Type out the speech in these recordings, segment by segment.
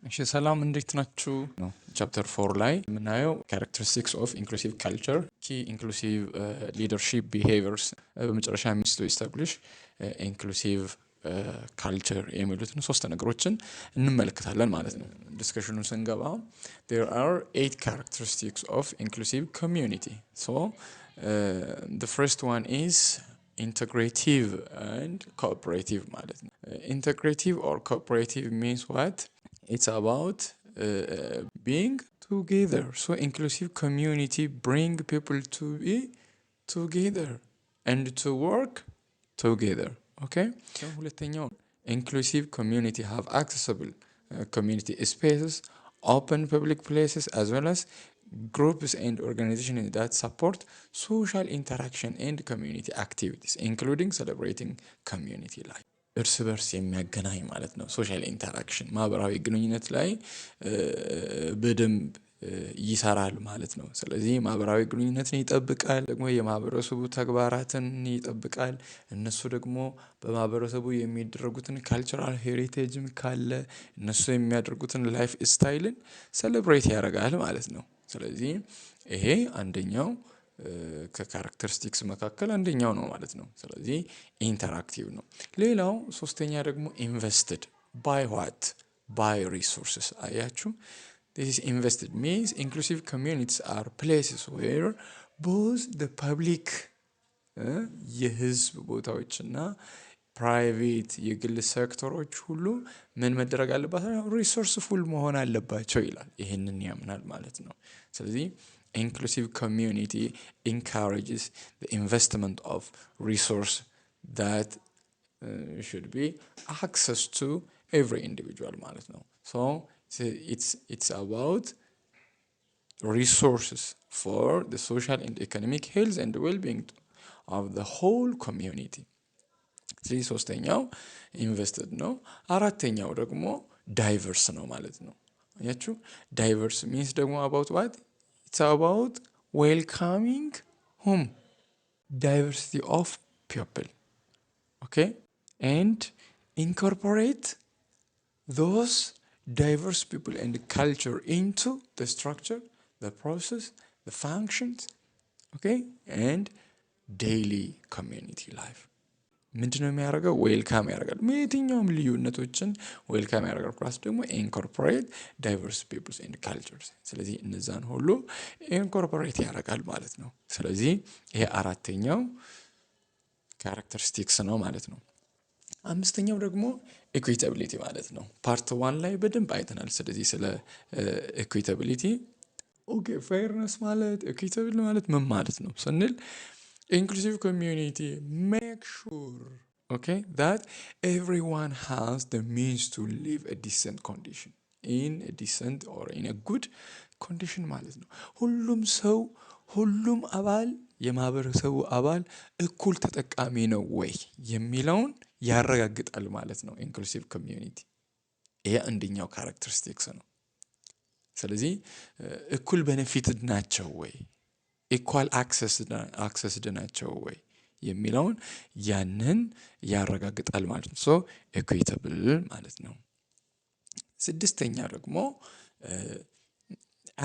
እሺ ሰላም እንዴት ናችሁ ነው ቻፕተር 4 ላይ የምናየው characteristics of inclusive culture key inclusive leadership behaviors በመጨረሻ የሚስለው establish inclusive culture የሚሉትን ሶስት ነገሮችን እንመለከታለን ማለት ነው። ዲስከሽኑን ስንገባ there are 8 characteristics of inclusive community. So the first one is integrative and cooperative ማለት ነው. Integrative or cooperative means what? It's about being together. So inclusive community bring people to be together and to work together. Okay? So ሁለተኛው inclusive community have accessible community spaces, open public places as well as groups and organizations that support social interaction and community activities including celebrating community life. እርስ በርስ የሚያገናኝ ማለት ነው። ሶሻል ኢንተራክሽን ማህበራዊ ግንኙነት ላይ በደንብ ይሰራል ማለት ነው። ስለዚህ ማህበራዊ ግንኙነትን ይጠብቃል፣ ደግሞ የማህበረሰቡ ተግባራትን ይጠብቃል። እነሱ ደግሞ በማህበረሰቡ የሚደረጉትን ካልቸራል ሄሪቴጅም ካለ እነሱ የሚያደርጉትን ላይፍ ስታይልን ሴሌብሬት ያደርጋል ማለት ነው። ስለዚህ ይሄ አንደኛው ከካራክተሪስቲክስ መካከል አንደኛው ነው ማለት ነው። ስለዚህ ኢንተራክቲቭ ነው። ሌላው ሶስተኛ ደግሞ ኢንቨስትድ ባይ ዋት ባይ ሪሶርስስ አያችሁ። this is invested means inclusive communities are places where both the public የህዝብ ቦታዎችና ፕራይቬት የግል ሴክተሮች ሁሉ ምን መደረግ አለባቸው? ሪሶርስፉል መሆን አለባቸው ይላል። ይሄንን ያምናል ማለት ነው። ስለዚህ inclusive community encourages the investment of resource that should be access to every individual ማለት ነው. So it's about resources for the social and economic health and well-being of the whole community. ስለዚህ ሶስተኛው ኢንቨስትድ ነው። አራተኛው ደግሞ ዳይቨርስ ነው ማለት ነው። አያችሁ ዳይቨርስ means ደግሞ about what? It's about welcoming whom? Diversity of people. Okay? And incorporate those diverse people and culture into the structure, the process, the functions, okay? And daily community life. ምንድነው የሚያደርገው? ዌልካም ያደርጋል። የትኛውም ልዩነቶችን ዌልካም ያደርጋል። ፕላስ ደግሞ ኢንኮርፖሬት ዳይቨርስ ፒፕልስ ኤንድ ካልቸርስ። ስለዚህ እነዛን ሁሉ ኢንኮርፖሬት ያደርጋል ማለት ነው። ስለዚህ ይሄ አራተኛው ካራክተሪስቲክስ ነው ማለት ነው። አምስተኛው ደግሞ ኢኩዊታቢሊቲ ማለት ነው። ፓርት 1 ላይ በደንብ አይተናል። ስለዚህ ስለ ኢኩዊታቢሊቲ ኦኬ ፌርነስ ማለት ኢኩዊታብል ማለት ምን ማለት ነው ስንል inclusive community make sure that everyone has the means to live a decent condition in a decent or in a good condition ማለት ነው። ሁሉም ሰው ሁሉም አባል የማህበረሰቡ አባል እኩል ተጠቃሚ ነው ወይ የሚለውን ያረጋግጣል ማለት ነው inclusive community። ይሄ አንደኛው ካራክተሪስቲክስ ነው። ስለዚህ እኩል ቤኔፊትድ ናቸው ወይ ኢኳል አክሰስድ ናቸው ወይ የሚለውን ያንን ያረጋግጣል ማለት ነው። ሶ ኢኩዊታብል ማለት ነው። ስድስተኛ ደግሞ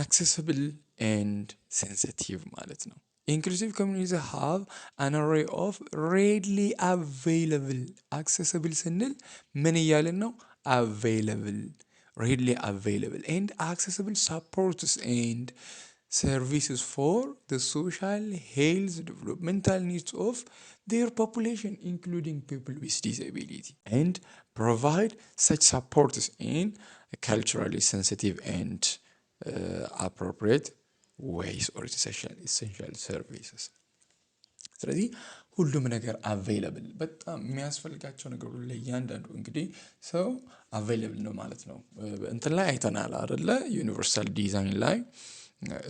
አክሰሲብል ኤንድ ሴንሲቲቭ ማለት ነው። inclusive communities have an array of readily available accessible ስንል ምን እያልን ነው? available readily available and accessible supports and services for the social health developmental needs of their population including people with disability and provide such supports in culturally sensitive and appropriate ways or essential services. ስለዚህ ሁሉም ነገር available በጣም የሚያስፈልጋቸው ነገር ሁሉ ለእያንዳንዱ እንግዲህ ሰው available ነው ማለት ነው። እንትን ላይ አይተናል አይደለ? ዩኒቨርሳል ዲዛይን ላይ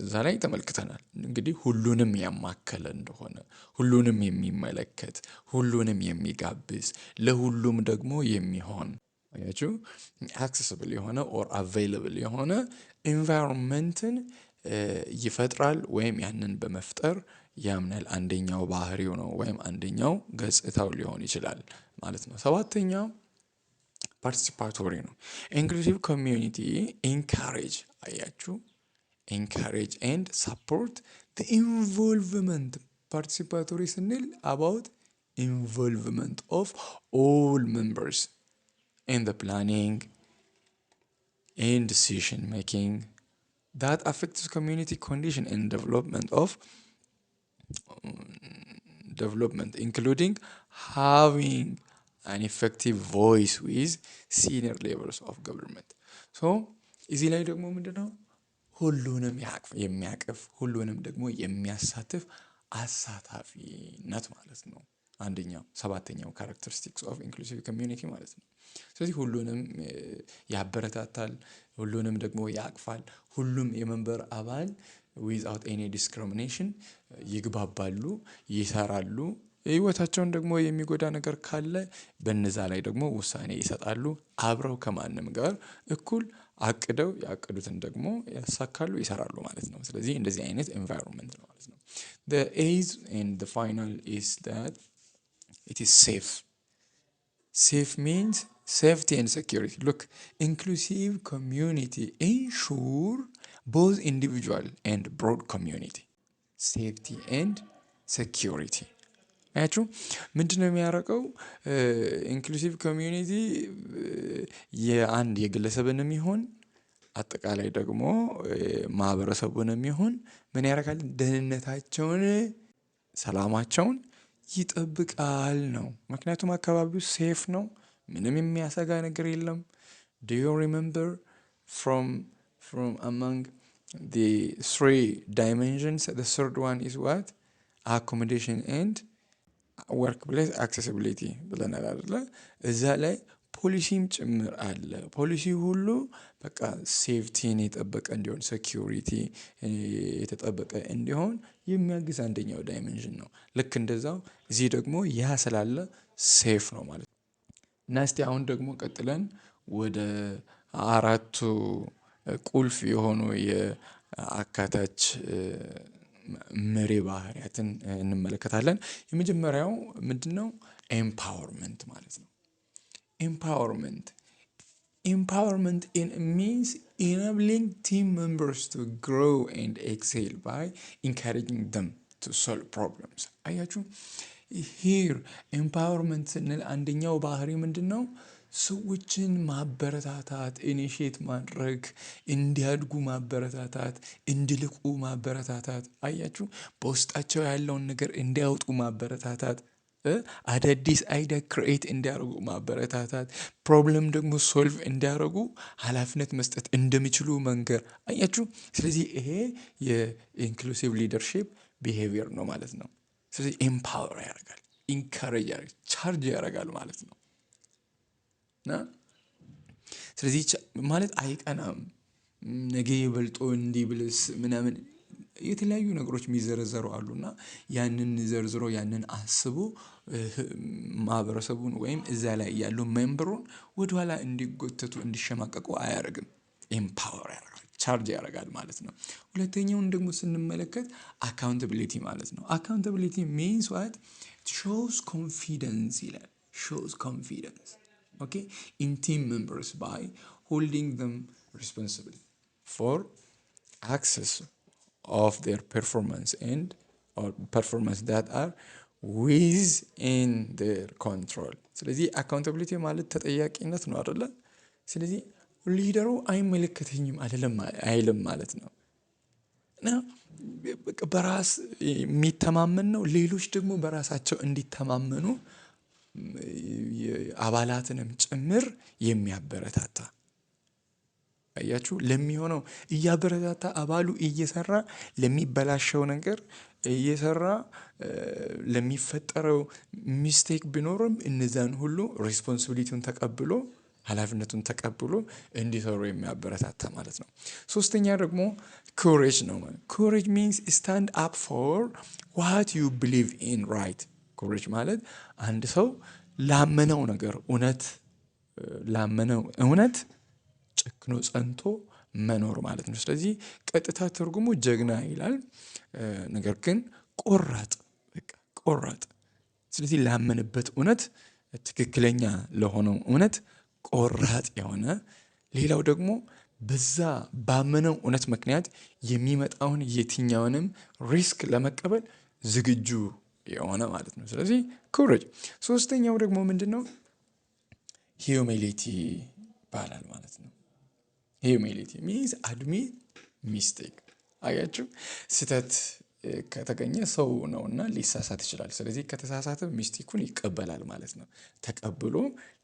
እዛ ላይ ተመልክተናል። እንግዲህ ሁሉንም ያማከለ እንደሆነ ሁሉንም የሚመለከት ሁሉንም የሚጋብዝ ለሁሉም ደግሞ የሚሆን አያችሁ accessible የሆነ or available የሆነ environmentን ይፈጥራል ወይም ያንን በመፍጠር ያምናል። አንደኛው ባህሪው ነው ወይም አንደኛው ገጽታው ሊሆን ይችላል ማለት ነው። ሰባተኛው ፓርቲሲፓቶሪ ነው። ኢንክሉሲቭ ኮሚዩኒቲ ኢንካሬጅ አያችሁ encourage and support the involvement participatory ስንል about involvement of all members in the planning and decision making that affects community condition and development including having an effective voice with senior levels of government so እዚህ ላይ ደግሞ ምንድነው ሁሉንም የሚያቅፍ ሁሉንም ደግሞ የሚያሳትፍ አሳታፊነት ማለት ነው። አንደኛው ሰባተኛው characteristics of inclusive community ማለት ነው። ስለዚህ ሁሉንም ያበረታታል፣ ሁሉንም ደግሞ ያቅፋል። ሁሉም የመንበር አባል without any discrimination ይግባባሉ፣ ይሰራሉ። ህይወታቸውን ደግሞ የሚጎዳ ነገር ካለ በነዛ ላይ ደግሞ ውሳኔ ይሰጣሉ። አብረው ከማንም ጋር እኩል አቅደው ያቀዱትን ደግሞ ያሳካሉ፣ ይሰራሉ ማለት ነው። ስለዚህ እንደዚህ አይነት environment ነው ማለት ነው። The eighth and the final is that it is safe. Safe means safety and security. Look, inclusive community ensure both individual and broad community safety and security. አያችሁ ምንድነው የሚያረቀው? ኢንክሉሲቭ ኮሚዩኒቲ የአንድ የግለሰብንም ይሁን አጠቃላይ ደግሞ ማህበረሰቡንም ይሁን ምን ያረጋል? ደህንነታቸውን፣ ሰላማቸውን ይጠብቃል ነው። ምክንያቱም አካባቢው ሴፍ ነው፣ ምንም የሚያሰጋ ነገር የለም። Do you remember from among the three dimensions the third one is what? Accommodation and workplace accessibility ብለናል አይደለ? እዛ ላይ ፖሊሲም ጭምር አለ። ፖሊሲ ሁሉ በቃ ሴፍቲን የጠበቀ እንዲሆን ሴኩሪቲ የተጠበቀ እንዲሆን የሚያግዝ አንደኛው ዳይሜንሽን ነው። ልክ እንደዛው እዚህ ደግሞ ያ ስላለ ሴፍ ነው ማለት ነው። እና እስቲ አሁን ደግሞ ቀጥለን ወደ አራቱ ቁልፍ የሆኑ የአካታች መሪ ባህሪያትን እንመለከታለን። የመጀመሪያው ምንድነው? ኤምፓወርመንት ማለት ነው። Empowerment means enabling team members to grow and excel by encouraging them to solve problems. አያችሁ here empowerment ስንል አንደኛው ባህሪ ምንድነው? ሰዎችን ማበረታታት፣ ኢኒሼት ማድረግ፣ እንዲያድጉ ማበረታታት፣ እንዲልቁ ማበረታታት። አያችሁ በውስጣቸው ያለውን ነገር እንዲያወጡ ማበረታታት፣ አዳዲስ አይዲያ ክሬት እንዲያደርጉ ማበረታታት፣ ፕሮብለም ደግሞ ሶልቭ እንዲያደርጉ ኃላፊነት መስጠት እንደሚችሉ መንገር። አያችሁ ስለዚህ ይሄ የኢንክሉሲቭ ሊደርሺፕ ቢሄቪየር ነው ማለት ነው። ስለዚህ ኤምፓወር ያደርጋል፣ ኢንካሬጅ ያደርጋል፣ ቻርጅ ያደርጋል ማለት ነው። ስለዚህ ማለት አይቀናም፣ ነገ ይበልጦ እንዲህ ብልስ ምናምን የተለያዩ ነገሮች የሚዘረዘሩ አሉና ያንን ዘርዝሮ ያንን አስቦ ማህበረሰቡን ወይም እዛ ላይ ያለው ሜምበሩን ወደኋላ እንዲጎተቱ እንዲሸማቀቁ አያደርግም። ኤምፓወር ያደርጋል፣ ቻርጅ ያደርጋል ማለት ነው። ሁለተኛውን ደግሞ ስንመለከት አካውንታቢሊቲ ማለት ነው። አካውንታቢሊቲ ሚንስ ዋት ሾውስ ኮንፊደንስ ይላል። ሾውስ ኮንፊደንስ okay in team members by holding them responsible for access of their performance and or performance that are within their control ስለዚህ አካውንታቢሊቲ ማለት ተጠያቂነት ነው አይደለ? ስለዚህ ሊደሩ አይመለከተኝም አይልም ማለት ነው። እና በራስ የሚተማመን ነው። ሌሎች ደግሞ በራሳቸው እንዲተማመኑ አባላትንም ጭምር የሚያበረታታ። አያችሁ ለሚሆነው እያበረታታ አባሉ እየሰራ ለሚበላሸው ነገር እየሰራ ለሚፈጠረው ሚስቴክ ቢኖርም እነዛን ሁሉ ሪስፖንሲቢሊቲውን ተቀብሎ ኃላፊነቱን ተቀብሎ እንዲሰሩ የሚያበረታታ ማለት ነው። ሶስተኛ ደግሞ ኮሬጅ ነው። ኮሬጅ means stand up for what you believe in, right? ኮሬጅ ማለት አንድ ሰው ላመነው ነገር እውነት ጨክኖ ጸንቶ መኖር ማለት ነው። ስለዚህ ቀጥታ ትርጉሙ ጀግና ይላል። ነገር ግን ቆራጥ። ስለዚህ ላመነበት እውነት፣ ትክክለኛ ለሆነው እውነት ቆራጥ የሆነ ሌላው ደግሞ በዛ ባመነው እውነት ምክንያት የሚመጣውን የትኛውንም ሪስክ ለመቀበል ዝግጁ የሆነ ማለት ነው። ስለዚህ ኮሬጅ። ሶስተኛው ደግሞ ምንድን ነው? ሂዩሚሊቲ ይባላል ማለት ነው። ሂዩሚሊቲ ሚንስ አድሚት ሚስቴክ። አያችሁ ስህተት ከተገኘ ሰው ነውና ሊሳሳት ይችላል። ስለዚህ ከተሳሳተ ሚስቴኩን ይቀበላል ማለት ነው። ተቀብሎ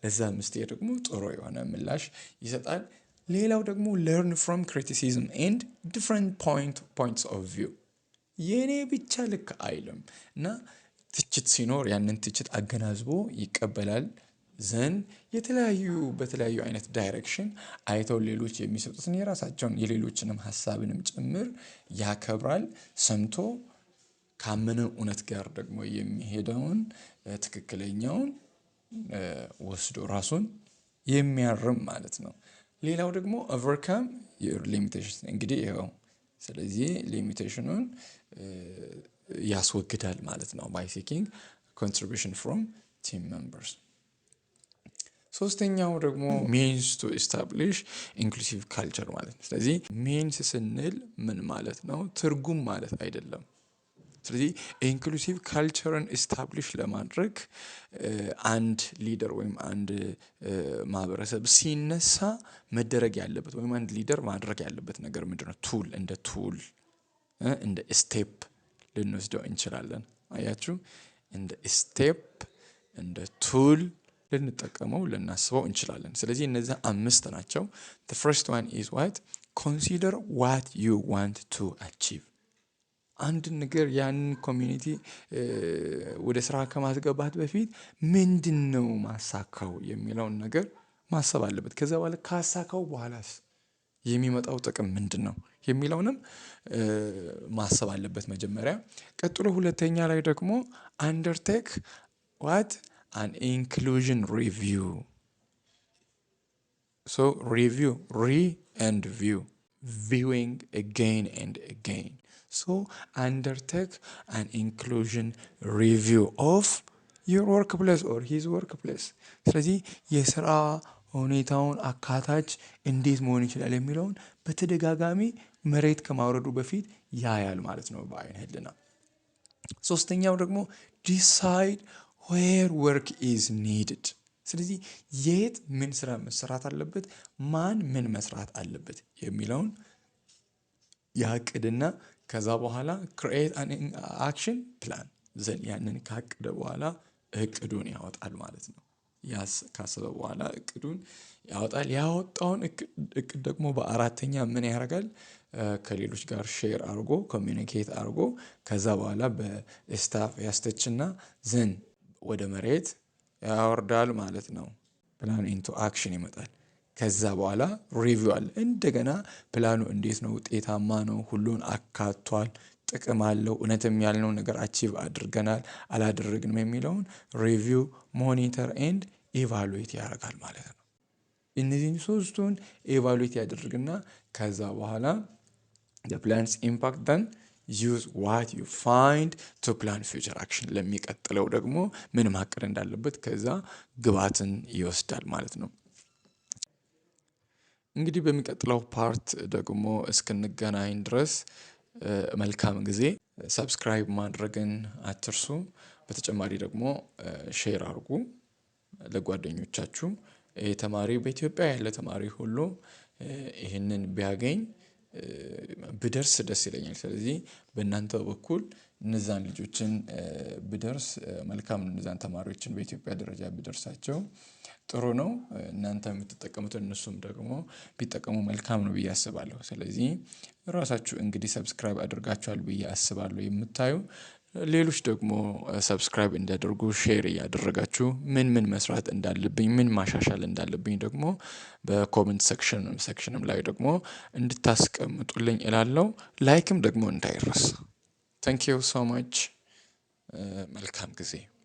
ለዛ ሚስቴክ ደግሞ ጥሩ የሆነ ምላሽ ይሰጣል። ሌላው ደግሞ learn from criticism and different points of view። የኔ ብቻ ልክ አይልም እና ትችት ሲኖር ያንን ትችት አገናዝቦ ይቀበላል። ዘን በተለያዩ አይነት ዳይሬክሽን አይተው ሌሎች የሚሰጡትን የራሳቸውን የሌሎችንም ሀሳብንም ጭምር ያከብራል። ሰምቶ ካመነው እውነት ጋር ደግሞ የሚሄደውን ትክክለኛውን ወስዶ ራሱን የሚያርም ማለት ነው። ሌላው ደግሞ overcome your limitations። እንግዲህ ይኸው ስለዚህ ሊሚቴሽኑን ያስወግዳል ማለት ነው by seeking contribution from team members። ሶስተኛው ደግሞ means to establish inclusive culture ማለት ነው። ስለዚህ means ስንል ምን ማለት ነው? ትርጉም ማለት አይደለም። ስለዚህ ኢንክሉሲቭ ካልቸርን ኤስታብሊሽ ለማድረግ አንድ ሊደር ወይም አንድ ማህበረሰብ ሲነሳ መደረግ ያለበት ወይም አንድ ሊደር ማድረግ ያለበት ነገር ምንድነው? እንደ ቱል እንደ ስቴፕ ልንወስደው እንችላለን። አያችሁ፣ እንደ ስቴፕ እንደ ቱል ልንጠቀመው ልናስበው እንችላለን። ስለዚህ እነዚህ 5 ናቸው። the first one is what? consider what you want to achieve። አንድ ነገር ያንን ኮሚኒቲ ወደ ስራ ከማስገባት በፊት ምንድነው ማሳካው የሚለውን ነገር ማሰብ አለበት። ከዛ በኋላ ካሳካው በኋላስ የሚመጣው ጥቅም ምንድነው የሚለውንም ማሰብ አለበት መጀመሪያ። ቀጥሎ ሁለተኛ ላይ ደግሞ undertake what? an inclusion review። so review, and view, viewing again and again. So undertake an inclusion review of your workplace or his workplace። ስለዚህ የስራ ሁኔታውን አካታች እንዴት መሆን ይችላል የሚለውን በተደጋጋሚ መሬት ከማውረዱ በፊት ያያል ማለት ነው በአይን ህልና። ሶስተኛው ደግሞ decide where work is needed። ስለዚህ የት ምን ስራ መስራት አለበት፣ ማን ምን መስራት አለበት የሚለውን ያቅድና ከዛ በኋላ create an action plan። ዘን ያንን ካቀደ በኋላ እቅዱን ያወጣል ማለት ነው። ካሰበ በኋላ እቅዱን ያወጣል። ያወጣውን እቅድ ደግሞ በአራተኛ ምን ያደርጋል? ከሌሎች ጋር ሼር አድርጎ ኮሚኒኬት አድርጎ ከዛ በኋላ በስታፍ ያስተችና ዘን ወደ መሬት ያወርዳል ማለት ነው። ፕላን ኢንቱ አክሽን ይመጣል። ከዛ በኋላ ሪቪው አለ። እንደገና ፕላኑ እንዴት ነው? ውጤታማ ነው? ሁሉን አካቷል? ጥቅም አለው? እውነትም ያልነው ነገር አቺቭ አድርገናል አላደረግንም የሚለውን ሪቪው፣ ሞኒተር ኤንድ ኢቫሉዌት ያደርጋል ማለት ነው። እነዚህን ሶስቱን ኢቫሉዌት ያደርግና ከዛ በኋላ the plan's impact then use what you find to plan future action። ለሚቀጥለው ደግሞ ምን ማቀድ እንዳለበት ከዛ ግባትን ይወስዳል ማለት ነው። እንግዲህ በሚቀጥለው ፓርት ደግሞ እስክንገናኝ ድረስ መልካም ጊዜ። ሰብስክራይብ ማድረግን አትርሱ። በተጨማሪ ደግሞ ሼር አድርጉ ለጓደኞቻችሁ። ተማሪ በኢትዮጵያ ያለ ተማሪ ሁሉ ይህንን ቢያገኝ ብደርስ ደስ ይለኛል። ስለዚህ በእናንተ በኩል እነዛን ልጆችን ብደርስ መልካም ነው። እነዛን ተማሪዎችን በኢትዮጵያ ደረጃ ብደርሳቸው ጥሩ ነው። እናንተ የምትጠቀሙት እነሱም ደግሞ ቢጠቀሙ መልካም ነው ብዬ አስባለሁ። ስለዚህ ራሳችሁ እንግዲህ ሰብስክራይብ አድርጋችኋል ብዬ አስባለሁ። የምታዩ ሌሎች ደግሞ ሰብስክራይብ እንዲያደርጉ ሼር እያደረጋችሁ ምን መስራት እንዳለብኝ ምን ማሻሻል እንዳለብኝ ደግሞ በኮሜንት ሴክሽንም ላይ ደግሞ እንድታስቀምጡልኝ እላለሁ። ላይክም ደግሞ እንዳይረሳ። ታንክ ዩ ሶ ማች። መልካም ጊዜ